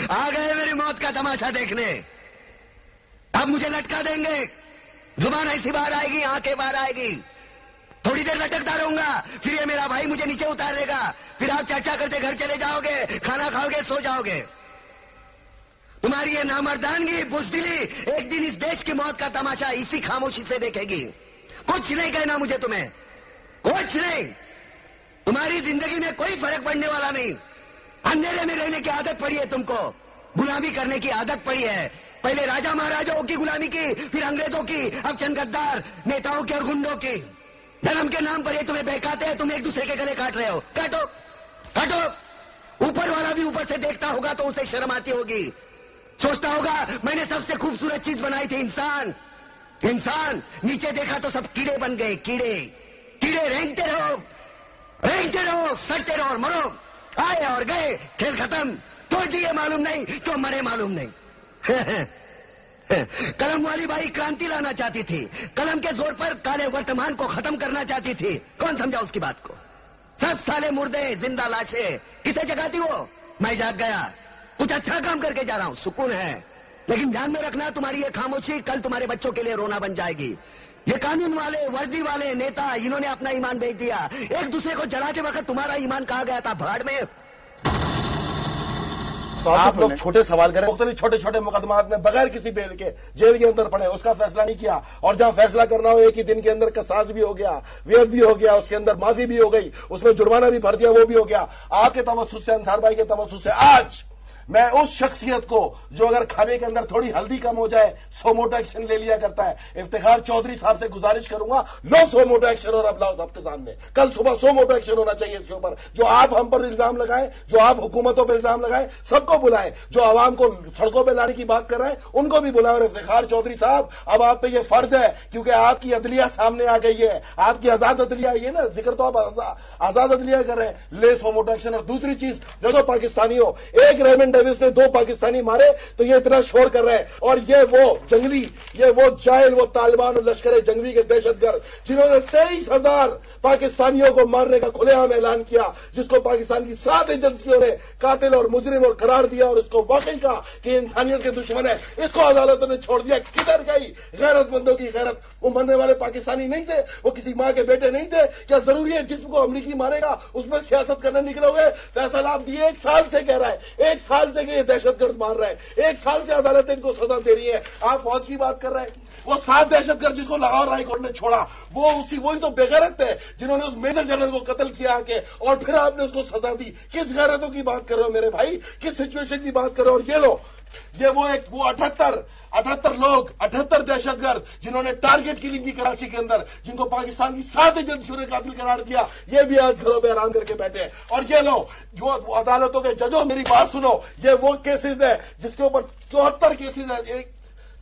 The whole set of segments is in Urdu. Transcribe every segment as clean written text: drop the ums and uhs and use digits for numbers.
آ گئے میری موت کا تماشا دیکھنے. اب مجھے لٹکا دیں گے, زبان ایسی باہر آئے گی, آنکھیں باہر آئے گی, تھوڑی دیر لٹکتا رہوں گا, پھر یہ میرا بھائی مجھے نیچے اتار لے گا, پھر آپ چرچا کرتے گھر چلے جاؤ گے, کھانا کھاؤ گے, سو جاؤ گے. تمہاری یہ نامردانگی, بزدلی ایک دن اس دیش کی موت کا تماشا اسی خاموشی سے دیکھے گی. کچھ نہیں کہنا مجھے تمہیں, کچھ نہیں. تمہاری زندگی میں کوئی فرق پڑنے والا نہیں. اندھیرے میں رہنے کی عادت پڑی ہے تم کو, غلامی کرنے کی عادت پڑی ہے. پہلے راجا مہاراجاؤں کی غلامی کی, پھر انگریزوں کی, اب چند غدار نیتاؤں کی اور گنڈوں کی. دھرم کے نام پر یہ تمہیں بہکاتے ہیں, تم ایک دوسرے کے گلے کاٹ رہے ہو. کاٹو کاٹو. اوپر والا بھی اوپر سے دیکھتا ہوگا تو اسے شرم آتی ہوگی, سوچتا ہوگا میں نے سب سے خوبصورت چیز بنائی تھی, انسان. انسان نیچے دیکھا تو سب کیڑے بن گئے, کیڑے. کیڑے رینگتے رہو, سڑتے رہو اور مرو. آئے اور گئے, کھیل ختم. تو جیے معلوم نہیں, تو مرے معلوم نہیں. قلم والی بائی کرانتی لانا چاہتی تھی, قلم کے زور پر کالے ورتمان کو ختم کرنا چاہتی تھی. کون سمجھا اس کی بات کو؟ سب سالے مردے, زندہ لاشیں. کسے جگاتی وہ؟ میں جاگ گیا, کچھ اچھا کام کر کے جا رہا ہوں, سکون ہے. لیکن دھیان میں رکھنا, تمہاری یہ خاموشی کل تمہارے بچوں کے لیے رونا بن جائے گی. یہ قانون والے, وردی والے نیتا, انہوں نے اپنا ایمان بیچ دیا. ایک دوسرے کو جلاتے وقت تمہارا ایمان کہا گیا تھا بھاڑ میں. آپ لوگ چھوٹے سوال کریں, مختلف چھوٹے چھوٹے مقدمات میں بغیر کسی بیل کے جیل کے اندر پڑے, اس کا فیصلہ نہیں کیا. اور جہاں فیصلہ کرنا ہو ایک ہی دن کے اندر قصاص بھی ہو گیا, ویب بھی ہو گیا, اس کے اندر معافی بھی ہو گئی, اس میں جرمانہ بھی بھر دیا, وہ بھی ہو گیا. آپ کے توسط سے, انصار بھائی کے توسط سے آج میں اس شخصیت کو جو اگر کھانے کے اندر تھوڑی ہلدی کم ہو جائے سو موٹا ایکشن لے لیا کرتا ہے, افتخار چودھری صاحب سے گزارش کروں گا, لو سو موٹا ایکشن. اور اب لاؤ سب کے سامنے, کل صبح سو موٹا ایکشن ہونا چاہیے اس کے اوپر. جو آپ ہم پر الزام لگائیں, جو آپ حکومتوں پہ الزام لگائیں, سب کو بلائیں. جو عوام کو سڑکوں پہ لانے کی بات کر رہے ہیں ان کو بھی بلائیں. اور افتخار چودھری صاحب, اب آپ پہ یہ فرض ہے, کیونکہ آپ کی عدلیہ سامنے آ گئی ہے, آپ کی آزاد عدلیہ, یہ نا ذکر تو آپ آزاد عدلیہ کر رہے ہیں, لے سو موٹا ایکشن. اور دوسری چیز, جو پاکستانی ہو, ایک ریمنڈ ڈیوس نے 2 پاکستانی مارے تو یہ اتنا شور کر رہے ہیں. اور یہ وہ جنگلی, یہ وہ جاہل, وہ طالبان اور لشکر جنگلی کے دہشت گرد جنہوں نے 23,000 پاکستانیوں کو مارنے کا کھلے عام اعلان کیا, جس کو پاکستان کی 7 ایجنسیوں نے قاتل اور مجرم اور قرار دیا, اور اس کو واقعی کہا کہ انسانیت کے دشمن ہے. اس کو عدالتوں نے چھوڑ دیا. کدھر گئی غیرت مندوں کی غیرت؟ وہ مرنے والے پاکستانی نہیں تھے, وہ کسی ماں کے بیٹے نہیں تھے. کیا ضروری ہے جسم کو امریکی مارے گا اس میں سیاست کرنے نکلو گے؟ فیصلہ آپ دیے, 1 سال سے کہہ رہا ہے, 1 سال سے کہ یہ دہشت گرد مار رہا ہے, 1 سال سے عدالتیں ان کو سزا دے رہی ہے. آپ فوج کی بات کر رہے ہیں, وہ 7 دہشت گرد جس کو لاہور ہائی کورٹ نے چھوڑا, وہی تو بےغیرت تھے جنہوں نے اس میجر جنرل کو قتل کیا کے, اور پھر آپ نے اس کو سزا دی. کس غیرتوں کی بات کر رہے ہو میرے بھائی, کس سچویشن کی بات کر رہے ہو؟ اور یہ لو, یہ وہ 78 لوگ, 78 دہشت گرد جنہوں نے ٹارگٹ کلنگ کی کراچی کے اندر, جن کو پاکستان کی 7 ایجنسیوں نے قاتل قرار دیا, یہ بھی آج گھروں پہ آرام کر کے بیٹھے ہیں. اور یہ لو, جو عدالتوں کے ججوں, میری بات سنو, یہ وہ کیسز ہے جس کے اوپر 74 کیسز ہے,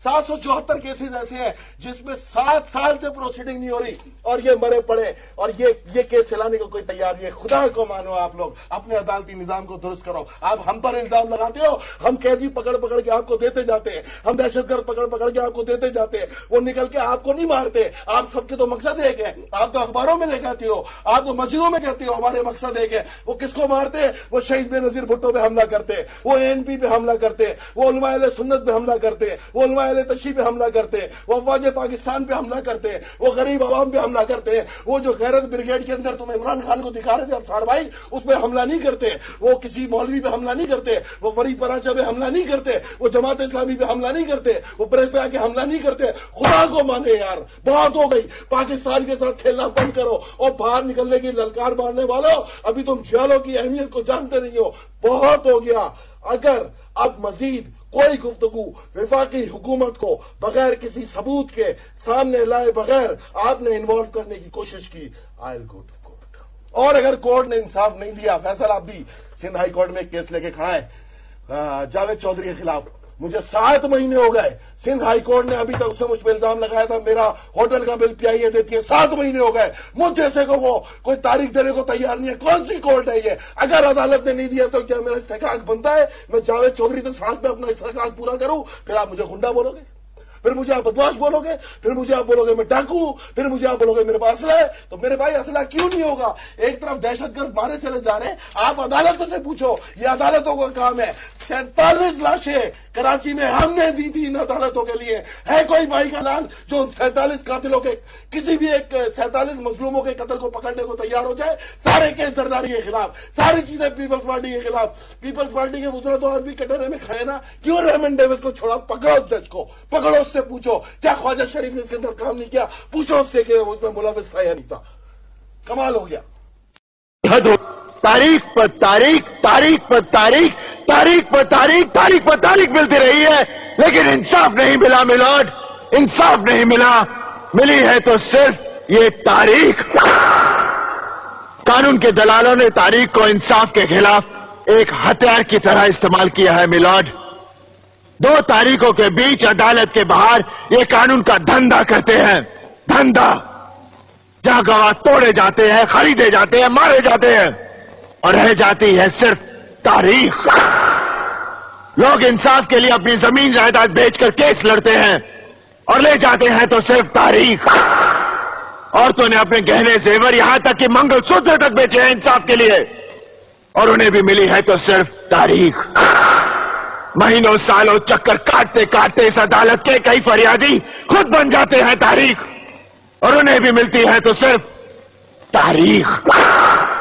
774 کیسز ایسے ہیں جس میں 7 سال سے پروسیڈنگ نہیں ہو رہی, اور یہ مرے پڑے, اور یہ کیس چلانے کو کوئی تیار نہیں ہے. خدا کو مانو, آپ لوگ اپنے عدالتی نظام کو درست کرو. آپ ہم پر الزام لگاتے ہو, ہم قیدی پکڑ کے آپ کو دیتے جاتے ہیں, ہم دہشت گرد پکڑ کے آپ کو دیتے جاتے ہیں, وہ نکل کے آپ کو نہیں مارتے. آپ سب کے تو مقصد ایک ہے, آپ تو اخباروں میں لے کہتے ہو, آپ تو مسجدوں میں کہتے ہو ہمارے مقصد ایک ہے. وہ کس کو مارتے ہیں؟ وہ شہید بے نظیر بھٹو پہ حملہ کرتے, وہ ANP پہ حملہ کرتے, وہ علماء اہل سنت پہ حملہ کرتے, وہ علماء اہل تشیع پہ حملہ کرتے, وہ افواج پاکستان پہ حملہ کرتے, وہ غریب عوام پہ حملہ کرتے. وہ جو غیرت بریگیڈ کے اندر تم عمران خان کو دکھا رہے تھے افسار بھائی, اس پہ حملہ نہیں کرتے. وہ کسی مولوی پہ حملہ نہیں کرتے, وہ فرید پراچا پہ حملہ نہیں کرتے, وہ جماعت اسلامی پہ حملہ نہیں کرتے, وہ پریس پہ آ کے حملہ نہیں کرتے. خدا کو مانے یار, بہت ہو گئی. پاکستان کے ساتھ کھیلنا بند کرو, اور باہر نکلنے کی للکار مارنے والوں, ابھی تم جیلوں کی اہمیت کو جانتے نہیں ہو. بہت ہو گیا. اگر اب مزید کوئی گفتگو وفاقی حکومت کو بغیر کسی ثبوت کے سامنے لائے بغیر آپ نے انوالو کرنے کی کوشش کی, آئی ول گو ٹو کورٹ. اور اگر کورٹ نے انصاف نہیں دیا, فیصل آپ بھی سندھ ہائی کورٹ میں ایک کیس لے کے کھڑا ہے جاوید چودھری کے خلاف, مجھے 7 مہینے ہو گئے. سندھ ہائی کورٹ نے ابھی تک اس نے مجھ پہ الزام لگایا تھا میرا ہوٹل کا بل PIA دیتی ہے. 7 مہینے ہو گئے. مجھ جیسے کو وہ کوئی تاریخ دینے کو تیار نہیں ہے. کون سی کورٹ ہے یہ؟ اگر عدالت نے نہیں دیا تو کیا میرا استحقاق بنتا ہے میں جاوید چودھری سے ساتھ میں اپنا استحقاق پورا کروں؟ پھر آپ مجھے گنڈا بولو گے, پھر مجھے آپ بدماش بولوگے، پھر مجھے آپ بولوگے میں ڈاکو، پھر مجھے آپ بولوگے میرے پاس اسلحہ ہے. تو میرے بھائی اسلحہ کیوں نہیں ہوگا؟ ایک طرف دہشت گرد مارے چلے جا رہے ہیں، آپ عدالتوں سے پوچھو، یہ عدالتوں کا کام ہے. 47 لاشیں کراچی میں ہم نے دی تھی ان عدالتوں کے لیے. ہے کوئی بھائی کا لال جو 47 قاتلوں کے، کسی بھی ایک 47 مظلوموں کے قتل کو پکڑنے کو تیار ہو جائے؟ سارے کیس زرداری کے خلاف، ساری چیزیں پیپلز پارٹی کے خلاف. پیپلز پارٹی کے وزراء تو آج بھی کٹہرے میں کھائے نا. کیوں ریمنڈ ڈیوس کو چھوڑا؟ پکڑو جج کو، پکڑو، اس سے پوچھو کیا خواجہ شریف نے اس کے اندر کام نہیں کیا، پوچھو اس سے کہ اس میں ملوث تھا یا نہیں تھا. کمال ہو گیا. تاریخ پر تاریخ، تاریخ پر تاریخ، تاریخ پر تاریخ، تاریخ پر تاریخ ملتی رہی ہے، لیکن انصاف نہیں ملا میلاد، انصاف نہیں ملا. ملی ہے تو صرف یہ تاریخ. قانون کے دلالوں نے تاریخ کو انصاف کے خلاف ایک ہتھیار کی طرح استعمال کیا ہے میلاد. 2 تاریخوں کے بیچ عدالت کے باہر یہ قانون کا دھندا کرتے ہیں. دھندا جہاں گواہ توڑے جاتے ہیں، خریدے جاتے ہیں، مارے جاتے ہیں، اور رہ جاتی ہے صرف تاریخ. لوگ انصاف کے لیے اپنی زمین جائیداد بیچ کر کیس لڑتے ہیں اور لے جاتے ہیں تو صرف تاریخ. عورتوں نے اپنے گہنے زیور یہاں تک کہ منگل سوتر تک بیچے ہیں انصاف کے لیے، اور انہیں بھی ملی ہے تو صرف تاریخ. مہینوں سالوں چکر کاٹتے کاٹتے اس عدالت کے کئی فریادی خود بن جاتے ہیں تاریخ، اور انہیں بھی ملتی ہے تو صرف تاریخ.